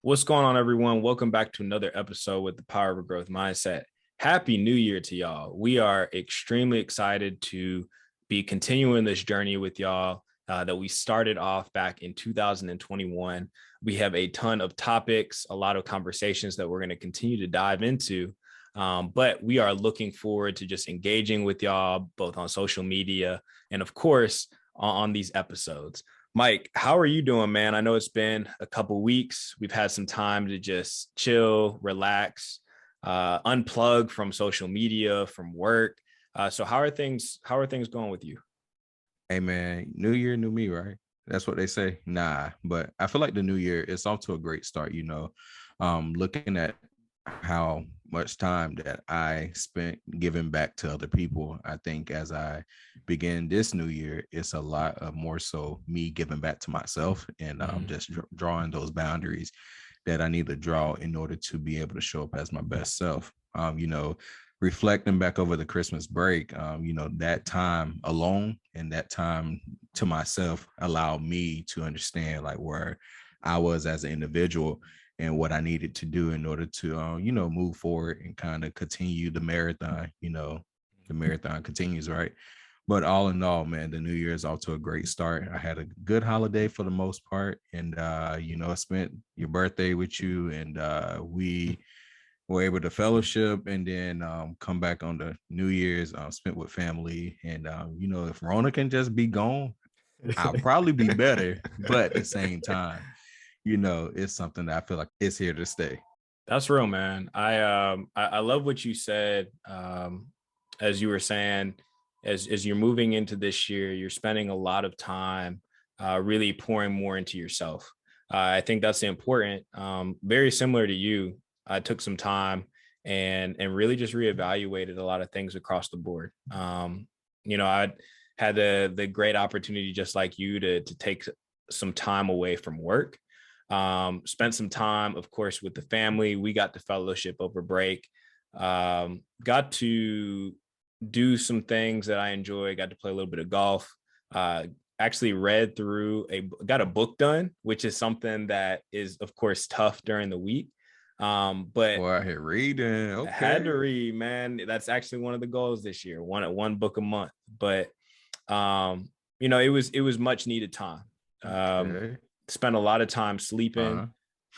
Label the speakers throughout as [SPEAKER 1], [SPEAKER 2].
[SPEAKER 1] What's going on, everyone? Welcome back to another episode with the Power of a Growth Mindset. Happy New Year to y'all. We are extremely excited to be continuing this journey with y'all that we started off back in 2021. We have a ton of topics, a lot of conversations that we're going to continue to dive into. But we are looking forward to just engaging with y'all both on social media and, of course, on these episodes. Mike, how are you doing, man? I know it's been a couple weeks. We've had some time to just chill, relax, unplug from social media, from work. So how are things? How are things going with you?
[SPEAKER 2] Hey man, new year, new me, right? That's what they say. Nah, but I feel like the new year is off to a great start, looking at how much time that I spent giving back to other people. I think as I begin this new year, it's a lot of more so me giving back to myself and just drawing those boundaries that I need to draw in order to be able to show up as my best self. Reflecting back over the Christmas break, that time alone and that time to myself allowed me to understand like where I was as an individual and what I needed to do in order to, move forward and kind of continue the marathon. The marathon continues, right? But all in all, man, the new year is off to a great start. I had a good holiday for the most part. And, I spent your birthday with you and we were able to fellowship and then come back on the New Year's spent with family. And, if Rona can just be gone, I'll probably be better. But at the same time, it's something that I feel like it's here to stay.
[SPEAKER 1] That's real, man. I love what you said. As you were saying, as you're moving into this year, you're spending a lot of time really pouring more into yourself. I think that's important. Very similar to you, I took some time and really just reevaluated a lot of things across the board. I had the great opportunity, just like you, to take some time away from work. Spent some time, of course, with the family. We got to fellowship over break. Got to do some things that I enjoy. Got to play a little bit of golf. Actually got a book done, which is something that is, of course, tough during the week. But
[SPEAKER 2] Boy, I hear reading.
[SPEAKER 1] I had to
[SPEAKER 2] Okay.
[SPEAKER 1] read, man. That's actually one of the goals this year, one book a month. But it was much needed time.
[SPEAKER 2] Okay.
[SPEAKER 1] Spent a lot of time sleeping,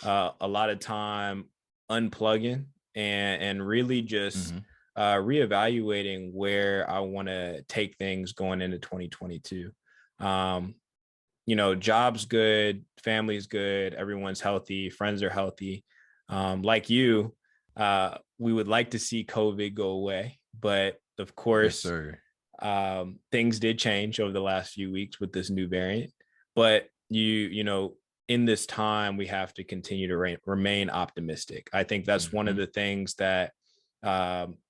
[SPEAKER 2] Uh-huh.
[SPEAKER 1] a lot of time unplugging, and really just
[SPEAKER 2] Mm-hmm.
[SPEAKER 1] reevaluating where I want to take things going into 2022. Job's good, family's good, everyone's healthy, friends are healthy. Like you, we would like to see COVID go away, but of
[SPEAKER 2] Yes,
[SPEAKER 1] course,
[SPEAKER 2] sir.
[SPEAKER 1] things did change over the last few weeks with this new variant. But in this time, we have to continue to remain optimistic. I think that's one of
[SPEAKER 2] Mm-hmm.
[SPEAKER 1] the things that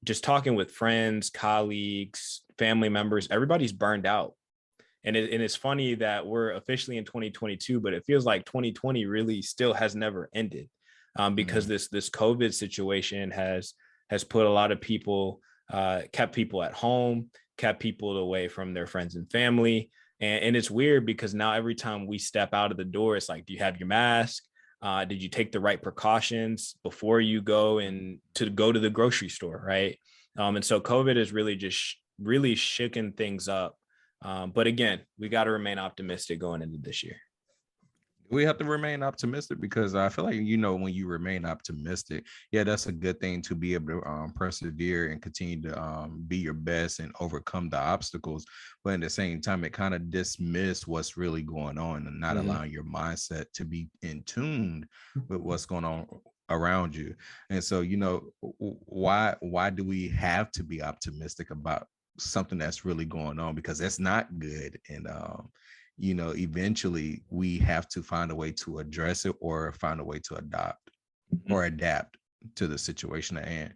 [SPEAKER 1] just talking with friends, colleagues, family members, everybody's burned out. And it's funny that we're officially in 2022, but it feels like 2020 really still has never ended, because
[SPEAKER 2] Mm-hmm.
[SPEAKER 1] this COVID situation has put a lot of people, kept people at home, kept people away from their friends and family. And it's weird because now every time we step out of the door, it's like, do you have your mask? Did you take the right precautions before you go to the grocery store, right? And so COVID has really just really shaken things up, but again, we got to remain optimistic going into this year.
[SPEAKER 2] We have to remain optimistic because I feel like when you remain optimistic, yeah, that's a good thing to be able to persevere and continue to be your best and overcome the obstacles. But at the same time, it kind of dismiss what's really going on and not
[SPEAKER 1] Mhm.
[SPEAKER 2] allowing your mindset to be in tune with what's going on around you. And so, why do we have to be optimistic about something that's really going on? Because that's not good. And eventually we have to find a way to address it or find a way to adopt
[SPEAKER 1] Mhm.
[SPEAKER 2] or adapt to the situation at hand.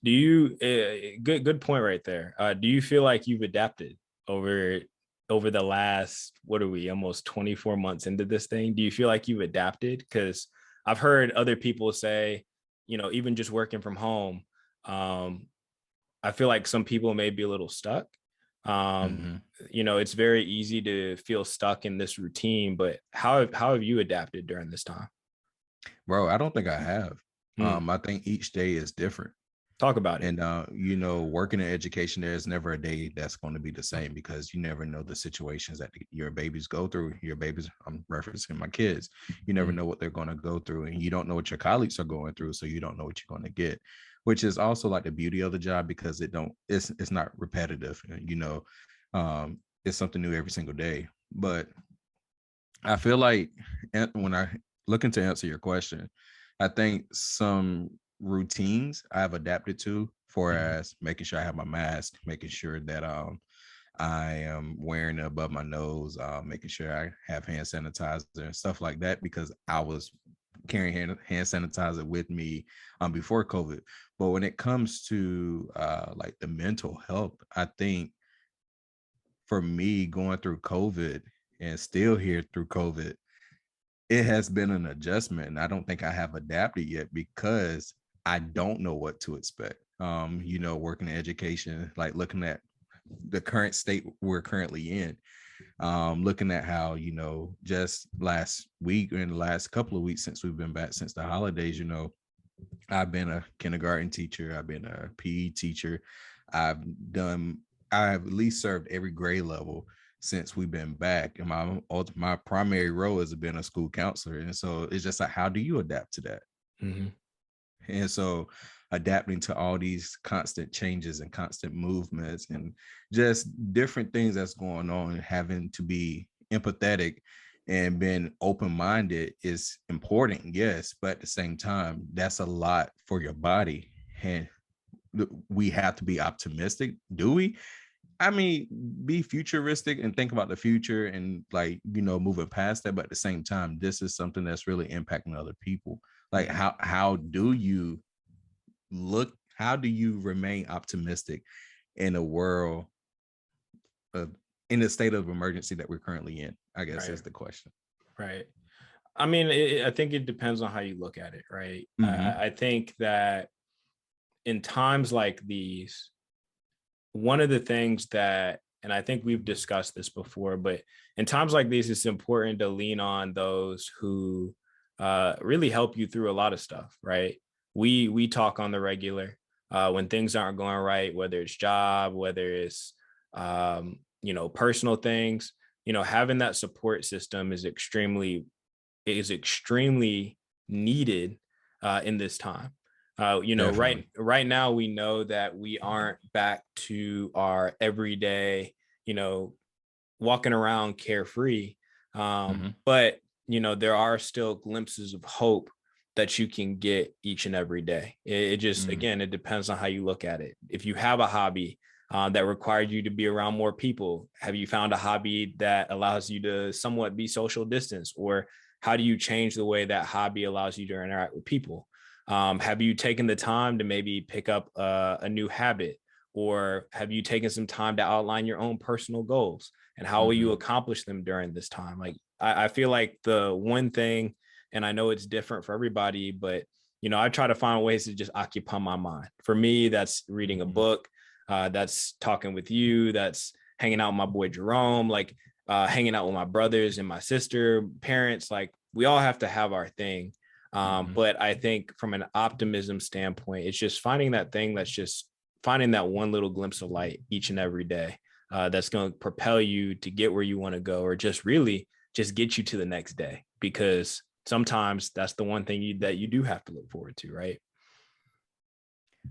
[SPEAKER 1] Do you good point right there? Do you feel like you've adapted over over the last, what are we, almost 24 months into this thing? Do you feel like you've adapted? Because I've heard other people say, even just working from home, um, I feel like some people may be a little stuck. Um,
[SPEAKER 2] Mhm.
[SPEAKER 1] it's very easy to feel stuck in this routine, but how have you adapted during this time?
[SPEAKER 2] Bro, I don't think I have.
[SPEAKER 1] Hmm.
[SPEAKER 2] I think each day is different.
[SPEAKER 1] Talk about it.
[SPEAKER 2] And working in education, there's never a day that's going to be the same because you never know the situations that your babies go through. Your babies, I'm referencing my kids. You never
[SPEAKER 1] Mhm.
[SPEAKER 2] know what they're going to go through, and you don't know what your colleagues are going through, so you don't know what you're going to get. Which is also like the beauty of the job because it's not repetitive. It's something new every single day. But I feel like when I looking to answer your question, I think some routines I've adapted to for
[SPEAKER 1] Mhm.
[SPEAKER 2] as making sure I have my mask, making sure that I am wearing it above my nose, making sure I have hand sanitizer and stuff like that because I was carrying hand sanitizer with me before COVID. But when it comes to like the mental health, I think for me going through COVID and still here through COVID, it has been an adjustment. And I don't think I have adapted yet because I don't know what to expect. Working in education, like looking at the current state we're currently in, looking at how, just last week or in the last couple of weeks since we've been back since the holidays, I've been a kindergarten teacher, I've been a PE teacher, I've done, I've at least served every grade level since we've been back. And my primary role has been a school counselor. And so it's just like, how do you adapt to that?
[SPEAKER 1] Mhm.
[SPEAKER 2] And so adapting to all these constant changes and constant movements and just different things that's going on, having to be empathetic and being open-minded is important, yes, but at the same time, that's a lot for your body. And we have to be optimistic. Do we? I mean, be futuristic and think about the future and like, moving past that. But at the same time, this is something that's really impacting other people. Like
[SPEAKER 1] Mhm.
[SPEAKER 2] how do you how do you remain optimistic in a world of in the state of emergency that we're currently in? I guess
[SPEAKER 1] Right.
[SPEAKER 2] is the question.
[SPEAKER 1] Right. I mean, I think it depends on how you look at it, right?
[SPEAKER 2] Mm-hmm.
[SPEAKER 1] I think that in times like these, one of the things that, and I think we've discussed this before, but in times like these, it's important to lean on those who really help you through a lot of stuff, right? We talk on the regular when things aren't going right, whether it's job, whether it's personal things. Having that support system is extremely needed in this time.
[SPEAKER 2] Definitely.
[SPEAKER 1] Right now we know that we aren't back to our everyday, you know, walking around carefree.
[SPEAKER 2] Mm-hmm.
[SPEAKER 1] But there are still glimpses of hope that you can get each and every day. It just,
[SPEAKER 2] Mm-hmm.
[SPEAKER 1] again, it depends on how you look at it. If you have a hobby that requires you to be around more people, have you found a hobby that allows you to somewhat be social distance? Or how do you change the way that hobby allows you to interact with people? Have you taken the time to maybe pick up a new habit? Or have you taken some time to outline your own personal goals? And how will you
[SPEAKER 2] Mm-hmm.
[SPEAKER 1] accomplish them during this time? Like, I feel like the one thing, and I know it's different for everybody, but I try to find ways to just occupy my mind. For me, that's reading a
[SPEAKER 2] Mm-hmm.
[SPEAKER 1] book, that's talking with you, that's hanging out with my boy Jerome, like hanging out with my brothers and my sister, parents. Like, we all have to have our thing.
[SPEAKER 2] Mm-hmm.
[SPEAKER 1] But I think from an optimism standpoint, it's just finding that thing that's just finding that one little glimpse of light each and every day, that's going to propel you to get where you want to go, or just really just get you to the next day. Because sometimes that's the one thing that you do have to look forward to, right?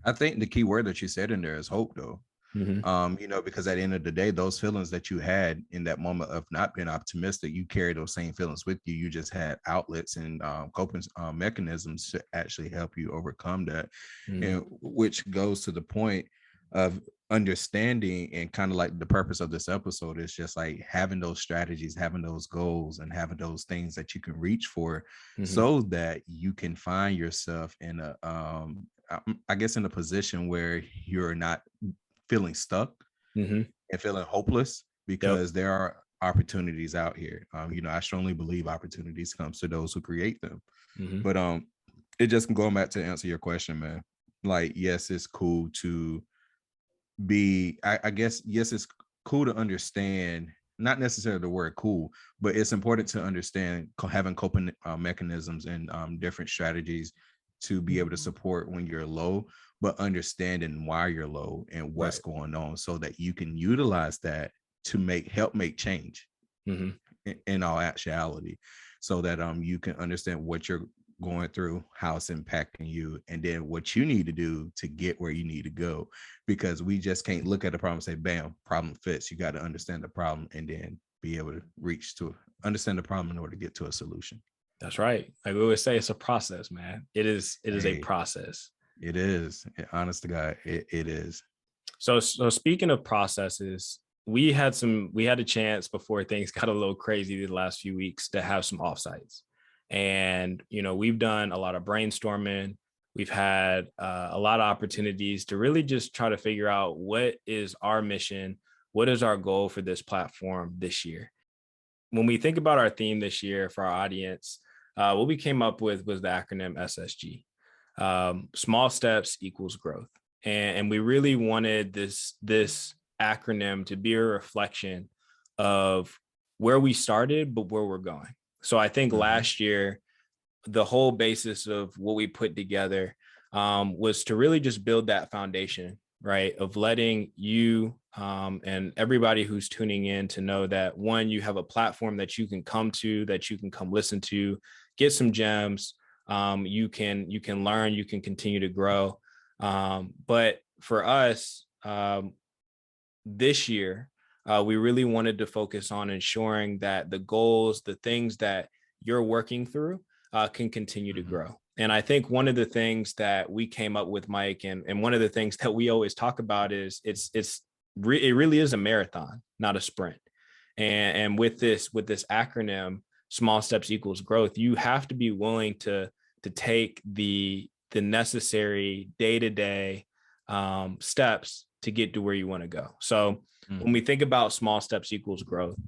[SPEAKER 2] I think the key word that you said in there is hope, though.
[SPEAKER 1] Mm-hmm.
[SPEAKER 2] Because at the end of the day, those feelings that you had in that moment of not being optimistic, you carry those same feelings with you. You just had outlets and coping mechanisms to actually help you overcome that.
[SPEAKER 1] Mm-hmm.
[SPEAKER 2] And which goes to the point of understanding and kind of like the purpose of this episode is just like having those strategies, having those goals, and having those things that you can reach for
[SPEAKER 1] Mm-hmm.
[SPEAKER 2] so that you can find yourself in a I guess in a position where you're not feeling stuck
[SPEAKER 1] Mm-hmm.
[SPEAKER 2] and feeling hopeless
[SPEAKER 1] Yep.
[SPEAKER 2] because there are opportunities out here. I strongly believe opportunities comes to those who create them.
[SPEAKER 1] Mm-hmm.
[SPEAKER 2] But it just going back to answer your question, man. Like, yes, it's cool to be. I guess yes, it's cool to understand not necessarily the word cool, but it's important to understand having coping mechanisms and different strategies to be able to support when you're low, but understanding why you're low and what's
[SPEAKER 1] Right.
[SPEAKER 2] going on so that you can utilize that to help make change
[SPEAKER 1] Mm-hmm.
[SPEAKER 2] in all actuality, so that you can understand what you're going through, how it's impacting you, and then what you need to do to get where you need to go. Because we just can't look at the problem and say, bam, problem fits. You got to understand the problem and then be able to understand the problem in order to get to a solution.
[SPEAKER 1] That's right. Like we always say, it's a process, man. It is a
[SPEAKER 2] Hey,
[SPEAKER 1] process.
[SPEAKER 2] it is. Honest to God, it is.
[SPEAKER 1] So speaking of processes, we had a chance before things got a little crazy the last few weeks to have some offsites. And, we've done a lot of brainstorming. We've had a lot of opportunities to really just try to figure out what is our mission, what is our goal for this platform this year. When we think about our theme this year for our audience, what we came up with was the acronym SSG. Small steps equals growth. And we really wanted this acronym to be a reflection of where we started, but where we're going. So I think
[SPEAKER 2] Mhm.
[SPEAKER 1] last year, the whole basis of what we put together was to really just build that foundation, right? Of letting you and everybody who's tuning in to know that, one, you have a platform that you can come to, that you can come listen to, get some gems. You can learn, you can continue to grow. But for us, this year, we really wanted to focus on ensuring that the goals, the things that you're working through, can continue to
[SPEAKER 2] Mhm.
[SPEAKER 1] grow. And I think one of the things that we came up with, Mike, and one of the things that we always talk about is it really is a marathon, not a sprint. And with this acronym, small steps equals growth, you have to be willing to take the necessary day-to-day steps to get to where you want to go. So when we
[SPEAKER 2] Mhm.
[SPEAKER 1] think about small steps equals growth,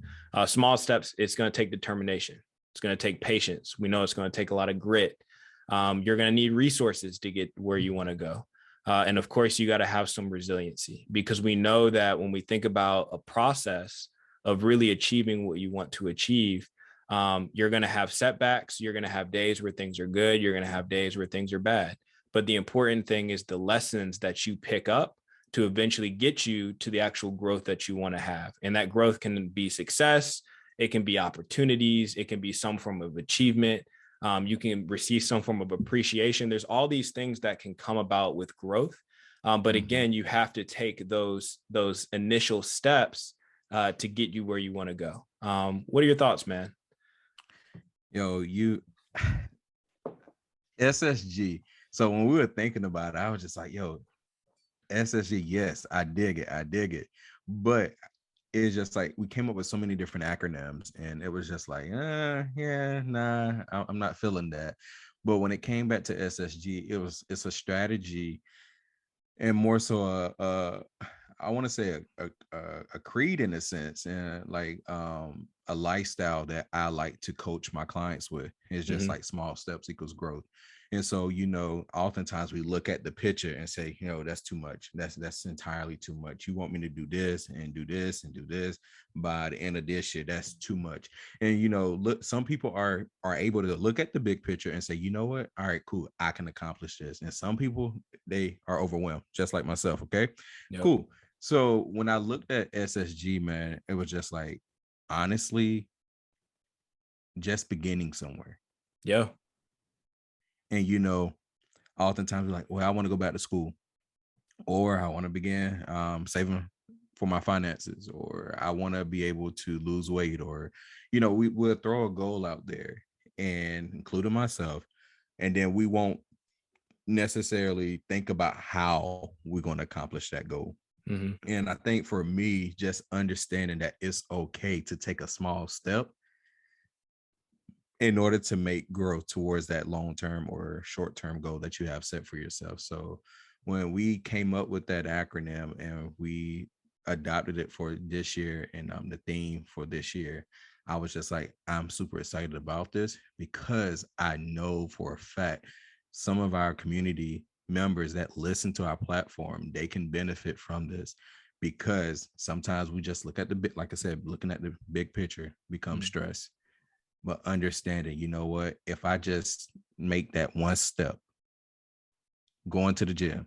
[SPEAKER 1] small steps, it's going to take determination. It's going to take patience. We know it's going to take a lot of grit. You're going to need resources to get where you want to go. And of course, you got to have some resiliency, because we know that when we think about a process of really achieving what you want to achieve, you're going to have setbacks. You're going to have days where things are good. You're going to have days where things are bad. But the important thing is the lessons that you pick up to eventually get you to the actual growth that you want to have. And that growth can be success. It can be opportunities. It can be some form of achievement. You can receive some form of appreciation. There's all these things that can come about with growth. But
[SPEAKER 2] Mhm.
[SPEAKER 1] again, you have to take those initial steps to get you where you want to go. What are your thoughts, man?
[SPEAKER 2] Yo, you SSG. So when we were thinking about it, I was just like, yo, SSG, yes, I dig it. I dig it. But it's just like we came up with so many different acronyms, and it was just like, yeah, nah, I'm not feeling that. But when it came back to SSG, it's a strategy and more so I want to say a creed in a sense, and like a lifestyle that I like to coach my clients with. It's just
[SPEAKER 1] Mm-hmm.
[SPEAKER 2] like small steps equals growth. And so, oftentimes we look at the picture and say, that's too much. That's entirely too much. You want me to do this and do this and do this by the end of this year? That's too much. And look, some people are able to look at the big picture and say, you know what? All right, cool. I can accomplish this. And some people, they are overwhelmed, just like myself. Okay,
[SPEAKER 1] Yep.
[SPEAKER 2] cool. So when I looked at SSG, man, it was just like, honestly, just beginning somewhere.
[SPEAKER 1] Yeah.
[SPEAKER 2] And oftentimes we're like, well, I want to go back to school, or I want to begin saving for my finances, or I want to be able to lose weight, or we will throw a goal out there, and including myself, and then we won't necessarily think about how we're going to accomplish that goal.
[SPEAKER 1] Mm-hmm.
[SPEAKER 2] And I think for me, just understanding that it's okay to take a small step in order to make growth towards that long-term or short-term goal that you have set for yourself. So when we came up with that acronym and we adopted it for this year, and the theme for this year, I was just like, I'm super excited about this, because I know for a fact some of our community members that listen to our platform, they can benefit from this, because sometimes we just look at the big, like I said, looking at the big picture becomes stress. But understanding, you know what, if I just make that one step, going to the gym,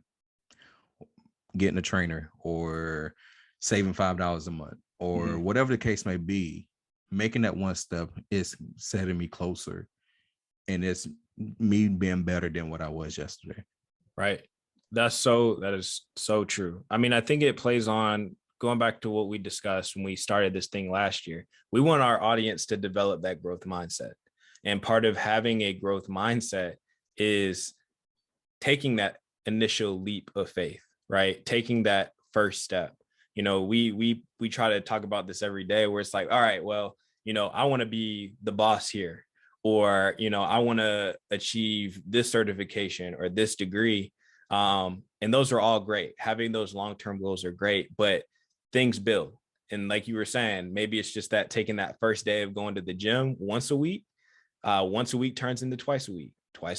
[SPEAKER 2] getting a trainer, or saving $5 a month, or whatever the case may be, making that one step is setting me closer, and it's me being better than what I was yesterday.
[SPEAKER 1] Right. That is so true. I mean, I think it plays on going back to what we discussed when we started this thing last year. We want our audience to develop that growth mindset. And part of having a growth mindset is taking that initial leap of faith, right? Taking that first step. You know, we try to talk about this every day where it's like, all right, well, you know, I want to be the boss here, or, you know, I want to achieve this certification or this degree. And those are all great. Having those long-term goals are great, but things build. And like you were saying, maybe it's just that taking that first day of going to the gym once a week turns into twice a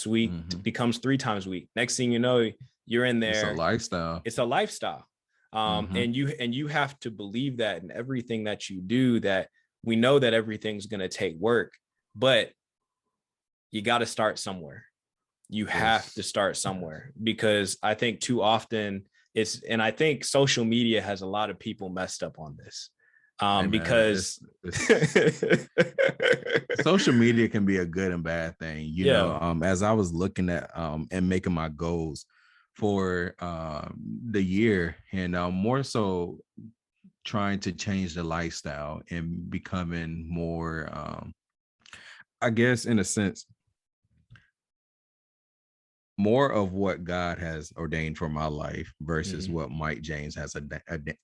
[SPEAKER 1] week becomes 3 times a week. Next thing you know, you're in there. It's a lifestyle. And you have to believe that in everything that you do, that we know that everything's going to take work, but you got to start somewhere. You have to start somewhere, because I think too often and I think social media has a lot of people messed up on this. Because
[SPEAKER 2] social media can be a good and bad thing, you know. As I was looking at and making my goals for the year, and more so trying to change the lifestyle and becoming more, I guess, in a sense, more of what God has ordained for my life versus what Mike James has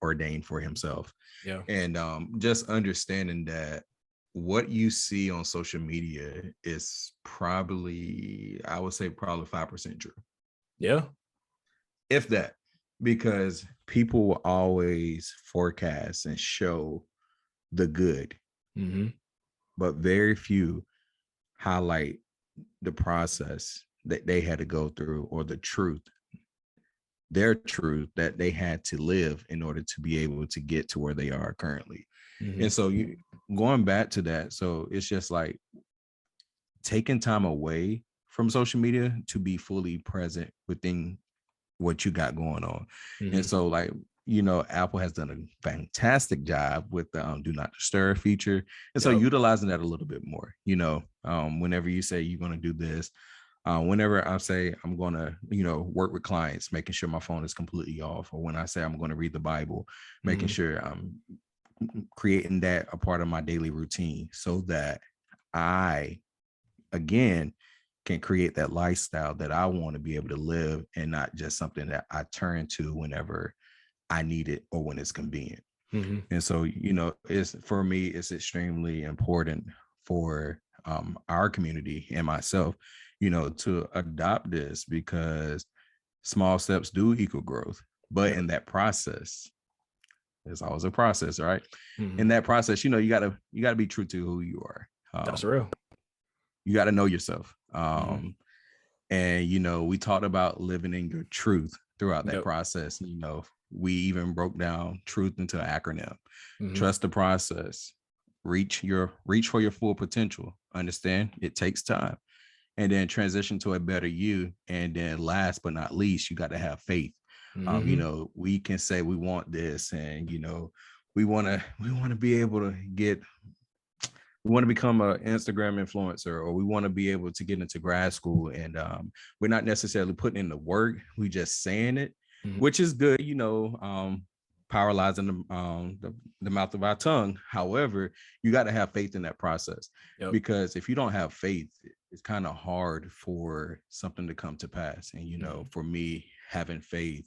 [SPEAKER 2] ordained for himself. And just understanding that what you see on social media is probably, I would say, probably 5% true.
[SPEAKER 1] Yeah.
[SPEAKER 2] If that, because people will always forecast and show the good, but very few highlight the process that they had to go through, or their truth that they had to live in order to be able to get to where they are currently. And so going back to that, so it's just like taking time away from social media to be fully present within what you got going on. And so, like, you know, Apple has done a fantastic job with the do not disturb feature. And so utilizing that a little bit more, you know, whenever you say you're going to do this, whenever I say I'm going to, you know, work with clients, making sure my phone is completely off, or when I say I'm going to read the Bible, making sure I'm creating that a part of my daily routine, so that I, again, can create that lifestyle that I want to be able to live, and not just something that I turn to whenever I need it or when it's convenient. And so, you know, for me, it's extremely important for our community and myself, you know, to adopt this, because small steps do equal growth. But in that process, there's always a process, right? In that process, you know, you gotta be true to who you are.
[SPEAKER 1] That's real.
[SPEAKER 2] You got to know yourself. And, you know, we talked about living in your truth throughout that process. You know, we even broke down truth into an acronym. Trust the process, reach for your full potential. Understand it takes time, and then transition to a better you. And then last but not least, you got to have faith. You know, we can say we want this, and, you know, we want to be able to we want to become an Instagram influencer, or we want to be able to get into grad school, and we're not necessarily putting in the work. We just saying it, which is good, you know, paralyzing the mouth of our tongue. However, you got to have faith in that process, because if you don't have faith, it's kind of hard for something to come to pass. And, you know, for me, having faith,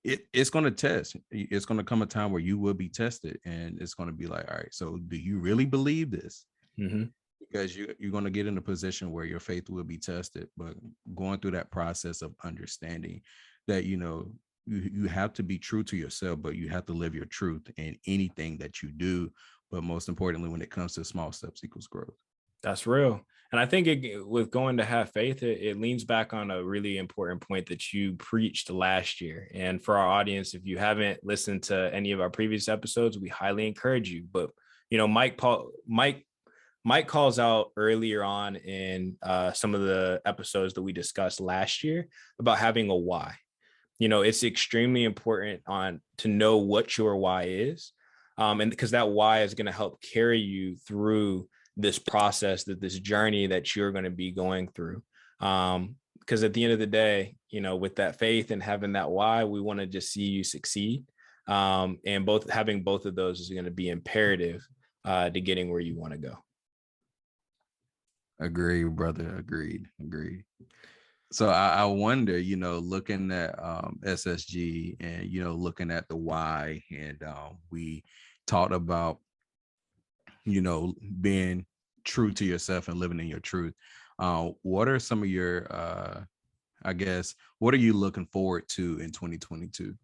[SPEAKER 2] it's going to test. It's going to come a time where you will be tested, and it's going to be like, all right, so do you really believe this? Because you're going to get in a position where your faith will be tested. But going through that process of understanding that, you know, you have to be true to yourself, but you have to live your truth in anything that you do. But most importantly, when it comes to small steps equals growth.
[SPEAKER 1] That's real. And I think with going to have faith, it leans back on a really important point that you preached last year. And for our audience, if you haven't listened to any of our previous episodes, we highly encourage you. But Mike calls out earlier on in some of the episodes that we discussed last year about having a why. It's extremely important to know what your why is, and because that why is going to help carry you through this process, this journey that you're going to be going through. Because at the end of the day, with that faith and having that why, we want to just see you succeed. And having both of those is going to be imperative to getting where you want to go.
[SPEAKER 2] Agreed, brother. Agreed. So I wonder, looking at SSG and, looking at the why, and we talked about, being true to yourself and living in your truth. What are some of your, what are you looking forward to in 2022?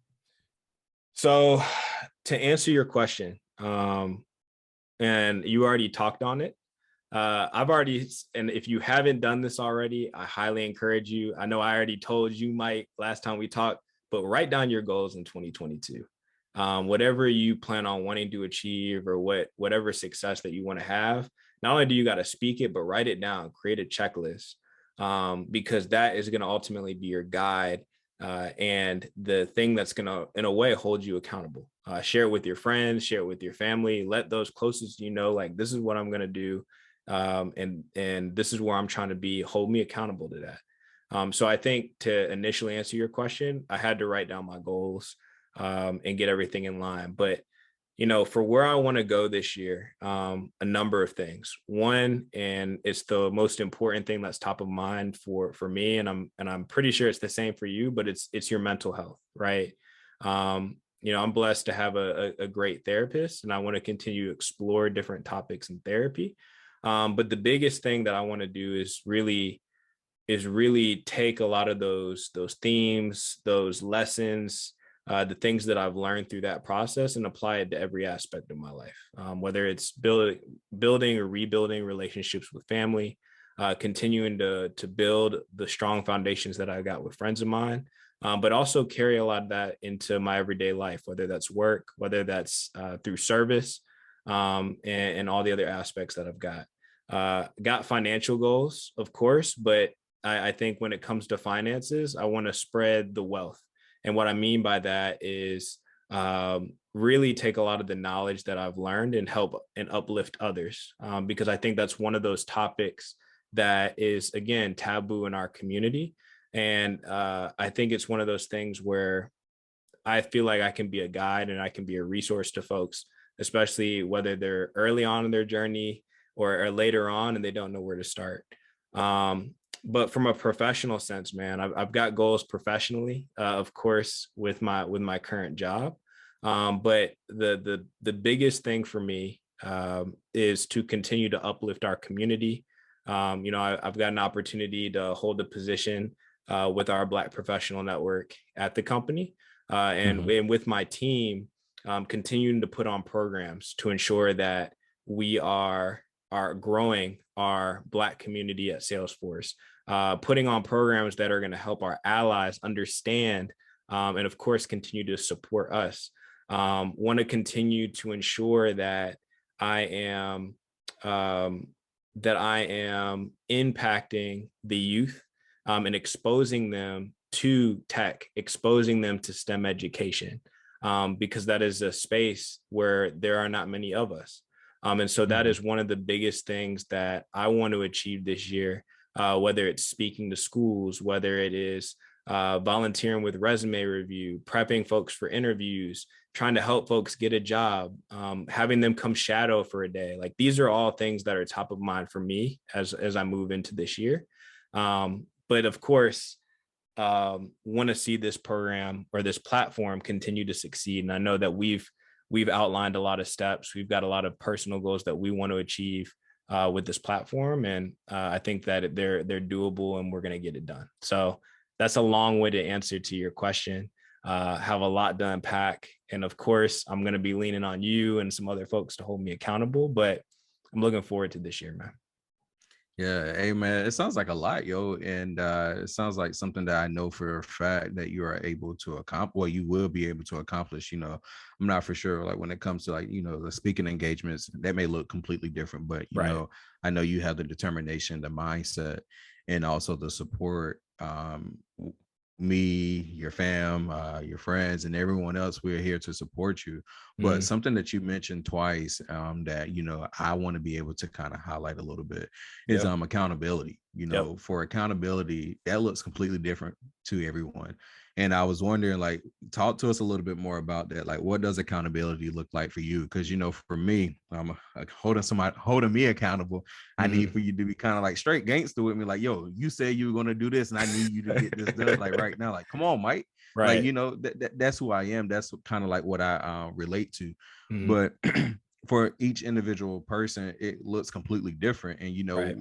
[SPEAKER 1] So to answer your question, and you already talked on it, and if you haven't done this already, I highly encourage you. I know I already told you, Mike, last time we talked, but write down your goals in 2022. Whatever you plan on wanting to achieve, or whatever success that you want to have, not only do you got to speak it, but write it down, create a checklist, because that is going to ultimately be your guide, and the thing that's going to, in a way, hold you accountable. Share it with your friends, share it with your family, let those closest, like, this is what I'm going to do. And this is where I'm trying to be, hold me accountable to that. So I think, to initially answer your question, I had to write down my goals, and get everything in line. But, for where I want to go this year, a number of things. One, and it's the most important thing that's top of mind for me, and I'm pretty sure it's the same for you, but it's your mental health, right? I'm blessed to have a great therapist, and I want to continue to explore different topics in therapy. But the biggest thing that I want to do is really take a lot of those themes, those lessons, the things that I've learned through that process, and apply it to every aspect of my life. Whether it's building or rebuilding relationships with family, continuing to build the strong foundations that I got with friends of mine, but also carry a lot of that into my everyday life, whether that's work, whether that's through service, and all the other aspects that I've got financial goals, of course, but I think when it comes to finances, I want to spread the wealth. And what I mean by that is really take a lot of the knowledge that I've learned and help and uplift others, because I think that's one of those topics that is, again, taboo in our community. And I think it's one of those things where I feel like I can be a guide and I can be a resource to folks, especially whether they're early on in their journey or later on and they don't know where to start. But from a professional sense, man, I've got goals professionally, of course, with my current job. But the biggest thing for me is to continue to uplift our community. I've got an opportunity to hold a position with our Black Professional Network at the company, and with my team, continuing to put on programs to ensure that we are growing our Black community at Salesforce, putting on programs that are going to help our allies understand, and of course continue to support us. Want to continue to ensure that I am impacting the youth, and exposing them to tech, exposing them to STEM education, because that is a space where there are not many of us. And so that is one of the biggest things that I want to achieve this year, whether it's speaking to schools, whether it is volunteering with resume review, prepping folks for interviews, trying to help folks get a job, having them come shadow for a day. Like, these are all things that are top of mind for me as I move into this year. But of course, want to see this program or this platform continue to succeed. And I know that we've outlined a lot of steps. We've got a lot of personal goals that we want to achieve with this platform. And I think that they're doable and we're going to get it done. So that's a long-winded answer to your question. Have a lot to unpack. And of course, I'm going to be leaning on you and some other folks to hold me accountable, but I'm looking forward to this year, man.
[SPEAKER 2] Yeah, hey man, it sounds like a lot, yo, and it sounds like something that I know for a fact that you are able to accomplish. Well, you will be able to accomplish. I'm not for sure. Like when it comes to like the speaking engagements, that may look completely different, but
[SPEAKER 1] Right.
[SPEAKER 2] I know you have the determination, the mindset, and also the support. Me, your fam, your friends, and everyone else, we're here to support you. But
[SPEAKER 1] Mhm.
[SPEAKER 2] something that you mentioned twice, that I want to be able to kind of highlight a little bit is
[SPEAKER 1] Yep.
[SPEAKER 2] accountability.
[SPEAKER 1] Yep.
[SPEAKER 2] For accountability, that looks completely different to everyone. And I was wondering, like, talk to us a little bit more about that. Like, what does accountability look like for you? Because for me, like holding me accountable. I need
[SPEAKER 1] Mhm.
[SPEAKER 2] for you to be kind of like straight gangster with me. Like, yo, you said you were gonna do this, and I need you to get this done. Like right now, like, come on, Mike. Like,
[SPEAKER 1] Right.
[SPEAKER 2] that's who I am. That's kind of like what I relate to.
[SPEAKER 1] Mhm.
[SPEAKER 2] But for each individual person, it looks completely different. And
[SPEAKER 1] Right.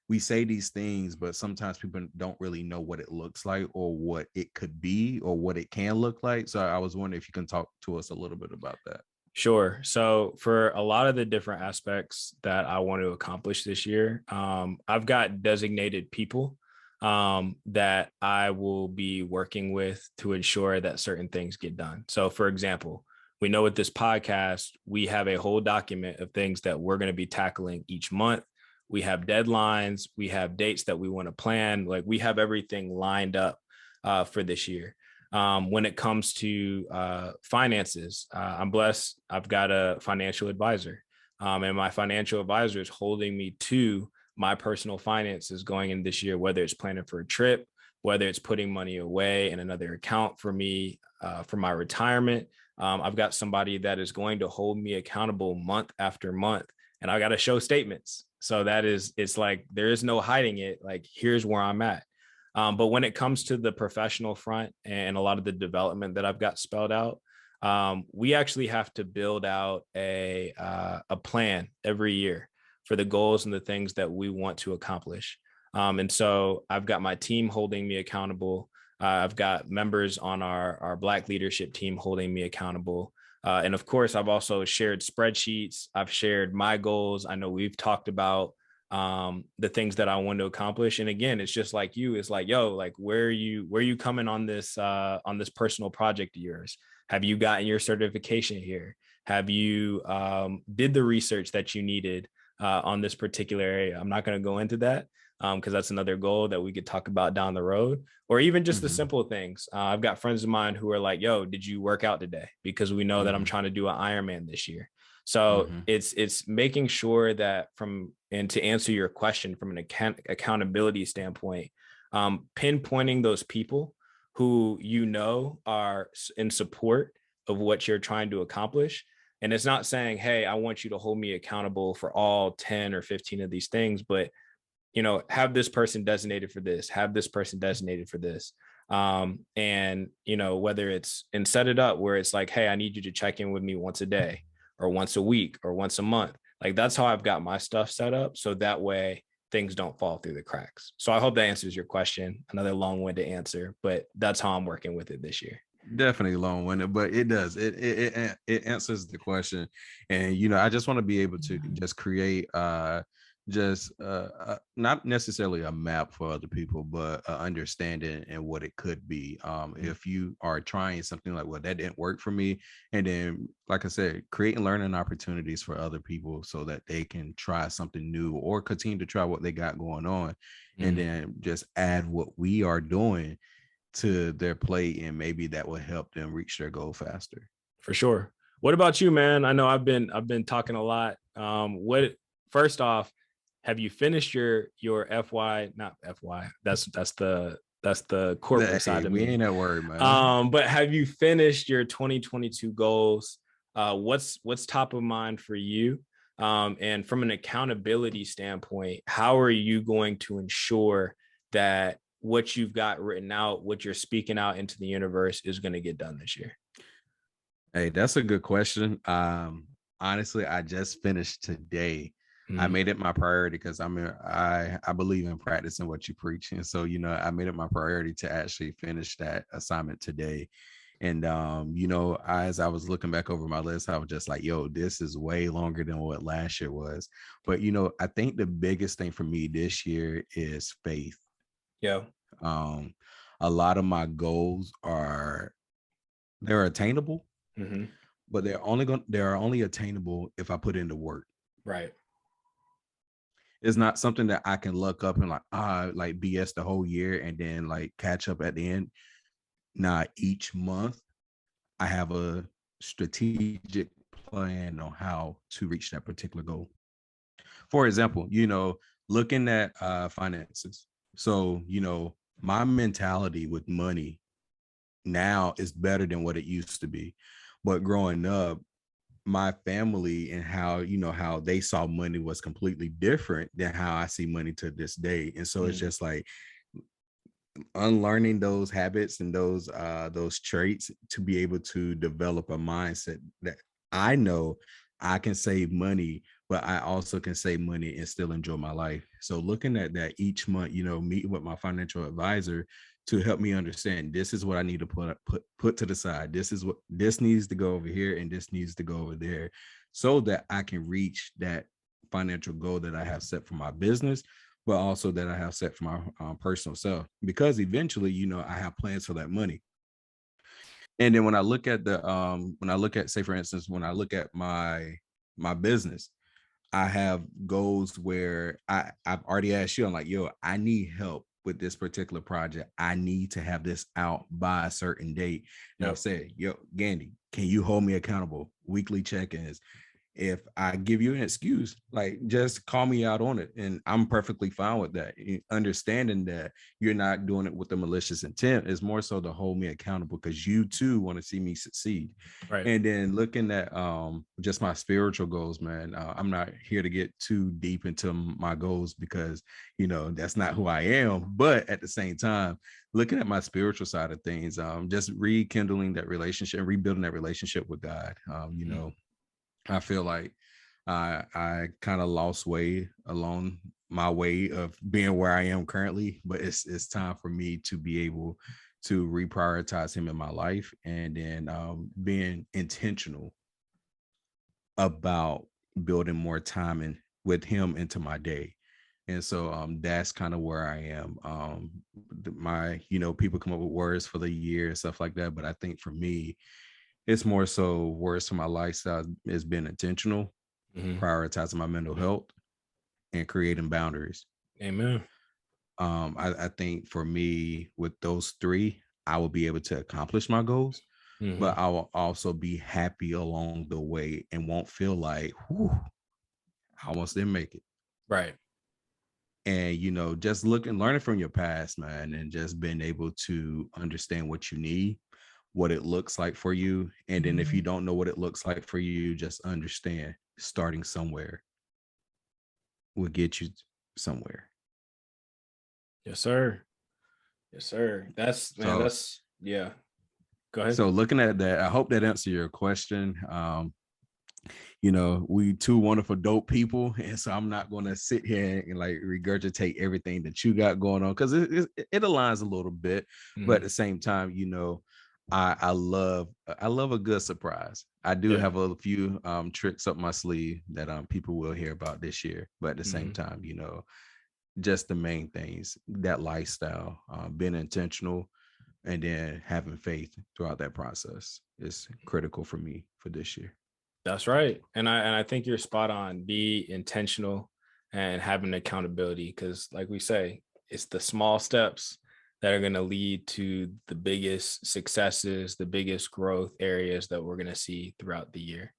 [SPEAKER 2] we say these things, but sometimes people don't really know what it looks like or what it could be or what it can look like. So I was wondering if you can talk to us a little bit about that.
[SPEAKER 1] Sure. So for a lot of the different aspects that I want to accomplish this year, I've got designated people that I will be working with to ensure that certain things get done. So, for example, we know with this podcast, we have a whole document of things that we're going to be tackling each month. We have deadlines, we have dates that we want to plan. Like we have everything lined up for this year. When it comes to finances, I'm blessed. I've got a financial advisor, and my financial advisor is holding me to my personal finances going in this year, whether it's planning for a trip, whether it's putting money away in another account for me for my retirement. I've got somebody that is going to hold me accountable month after month, and I got to show statements. So it's like there is no hiding it. Like, here's where I'm at. But when it comes to the professional front and a lot of the development that I've got spelled out, we actually have to build out a plan every year for the goals and the things that we want to accomplish. And so I've got my team holding me accountable. I've got members on our Black leadership team holding me accountable. And of course, I've also shared spreadsheets. I've shared my goals. I know we've talked about the things that I want to accomplish. And again, it's just like you, it's like, yo, like where are you coming on this personal project of yours? Have you gotten your certification here? Have you did the research that you needed on this particular area? I'm not going to go into that because that's another goal that we could talk about down the road, or even just the
[SPEAKER 2] Mm-hmm.
[SPEAKER 1] simple things. I've got friends of mine who are like, yo, did you work out today? Because we know that I'm
[SPEAKER 2] Mm-hmm.
[SPEAKER 1] trying to do an Ironman this year. So
[SPEAKER 2] Mm-hmm.
[SPEAKER 1] it's making sure that and to answer your question from an accountability standpoint, pinpointing those people who are in support of what you're trying to accomplish. And it's not saying, hey, I want you to hold me accountable for all 10 or 15 of these things, but have this person designated for this, have this person designated for this. And whether it's and set it up where it's like, hey, I need you to check in with me once a day or once a week or once a month. Like that's how I've got my stuff set up. So that way things don't fall through the cracks. So I hope that answers your question. Another long-winded answer, but that's how I'm working with it this year.
[SPEAKER 2] Definitely long-winded, but it does it answers the question. And I just want to be able to just create not necessarily a map for other people, but understanding and what it could be.
[SPEAKER 1] Mhm.
[SPEAKER 2] If you are trying something like, well, that didn't work for me, and then like I said, creating learning opportunities for other people so that they can try something new or continue to try what they got going on, and
[SPEAKER 1] Mhm.
[SPEAKER 2] then just add what we are doing to their plate, and maybe that will help them reach their goal faster.
[SPEAKER 1] For sure. What about you, man? I know I've been talking a lot. What first off, have you finished your FY, not FY? That's the corporate
[SPEAKER 2] Hey,
[SPEAKER 1] side of
[SPEAKER 2] we
[SPEAKER 1] me.
[SPEAKER 2] ain't that worried, man.
[SPEAKER 1] But have you finished your 2022 goals? What's top of mind for you? And from an accountability standpoint, how are you going to ensure that what you've got written out, what you're speaking out into the universe is going to get done this year?
[SPEAKER 2] Hey, that's a good question. Honestly, I just finished today. I
[SPEAKER 1] Mhm.
[SPEAKER 2] made it my priority because I believe in practicing what you preach, and so I made it my priority to actually finish that assignment today. And as I was looking back over my list, I was just like, yo, this is way longer than what last year was. But I think the biggest thing for me this year is faith.
[SPEAKER 1] Yeah.
[SPEAKER 2] Um, a lot of my goals they're attainable,
[SPEAKER 1] Mm-hmm.
[SPEAKER 2] but they're only attainable if I put in the work.
[SPEAKER 1] Right.
[SPEAKER 2] It's not something that I can look up and like BS the whole year and then like catch up at the end. Nah, each month I have a strategic plan on how to reach that particular goal. For example, looking at finances. So, my mentality with money now is better than what it used to be. But growing up, my family and how they saw money was completely different than how I see money to this day. And so it's just like unlearning those habits and those traits to be able to develop a mindset that I know I can save money, but I also can save money and still enjoy my life. So looking at that each month, meeting with my financial advisor to help me understand this is what I need to put to the side. This needs to go over here and this needs to go over there so that I can reach that financial goal that I have set for my business, but also that I have set for my personal self. Because eventually, I have plans for that money. And then when I look at say for instance, when I look at my business, I have goals where I've already asked you, I'm like, yo, I need help with this particular project. I need to have this out by a certain date. And I've said, yo, Gandy, can you hold me accountable? Weekly check-ins. If I give you an excuse, like just call me out on it. And I'm perfectly fine with that. Understanding that you're not doing it with the malicious intent is more so to hold me accountable because you too want to see me succeed.
[SPEAKER 1] Right.
[SPEAKER 2] And then looking at just my spiritual goals, man, I'm not here to get too deep into my goals because, that's not who I am. But at the same time, looking at my spiritual side of things, just rekindling that relationship, rebuilding that relationship with God, I feel like I kind of lost way along my way of being where I am currently, but it's time for me to be able to reprioritize him in my life and then being intentional about building more time with him into my day. And so that's kind of where I am. People come up with words for the year and stuff like that, but I think for me, it's more so words for my lifestyle is being intentional, prioritizing my mental health, and creating boundaries.
[SPEAKER 1] Amen.
[SPEAKER 2] I think for me, with those three, I will be able to accomplish my goals, but I will also be happy along the way and won't feel like, whew, I almost didn't make it.
[SPEAKER 1] Right.
[SPEAKER 2] And, just learning from your past, man, and just being able to understand what you need, what it looks like for you. And then if you don't know what it looks like for you, just understand starting somewhere will get you somewhere.
[SPEAKER 1] Yes, sir. Yes, sir.
[SPEAKER 2] So,
[SPEAKER 1] Yeah. Go ahead.
[SPEAKER 2] so looking at that, I hope that answered your question. We two wonderful dope people, and so I'm not going to sit here and like regurgitate everything that you got going on because it aligns a little bit, but at the same time, I love a good surprise. I do have a few tricks up my sleeve that people will hear about this year, but at the same time, just the main things, that lifestyle, being intentional, and then having faith throughout that process is critical for me for this year.
[SPEAKER 1] That's right. And I think you're spot on. Be intentional and having accountability because like we say, it's the small steps that are going to lead to the biggest successes, the biggest growth areas that we're going to see throughout the year.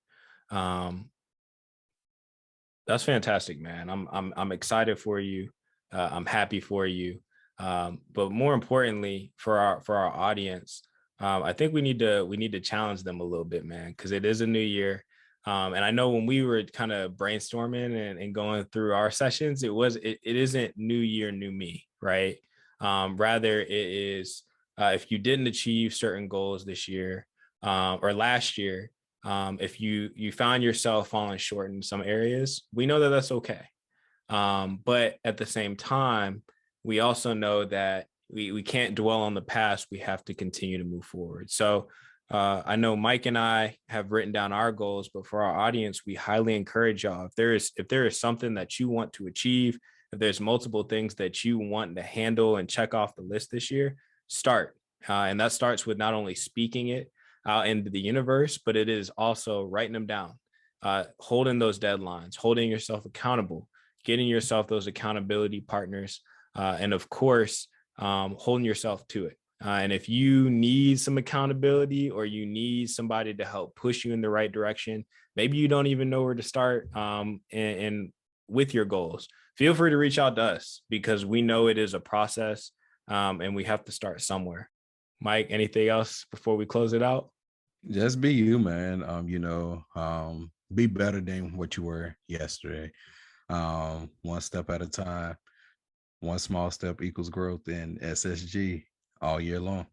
[SPEAKER 1] That's fantastic, man. I'm excited for you. I'm happy for you. But more importantly, for our audience, I think we need to challenge them a little bit, man, because it is a new year. And I know when we were kind of brainstorming and going through our sessions, it isn't new year, new me, right? Rather, it is if you didn't achieve certain goals this year or last year, if you found yourself falling short in some areas, we know that that's okay. But at the same time, we also know that we can't dwell on the past. We have to continue to move forward. So I know Mike and I have written down our goals, but for our audience, we highly encourage y'all. If there is something that you want to achieve, if there's multiple things that you want to handle and check off the list this year, start. And that starts with not only speaking it out into the universe, but it is also writing them down, holding those deadlines, holding yourself accountable, getting yourself those accountability partners, and of course, holding yourself to it. And if you need some accountability or you need somebody to help push you in the right direction, maybe you don't even know where to start and with your goals, feel free to reach out to us because we know it is a process and we have to start somewhere. Mike, anything else before we close it out?
[SPEAKER 2] Just be you, man. Be better than what you were yesterday. One step at a time. One small step equals growth in SSG all year long.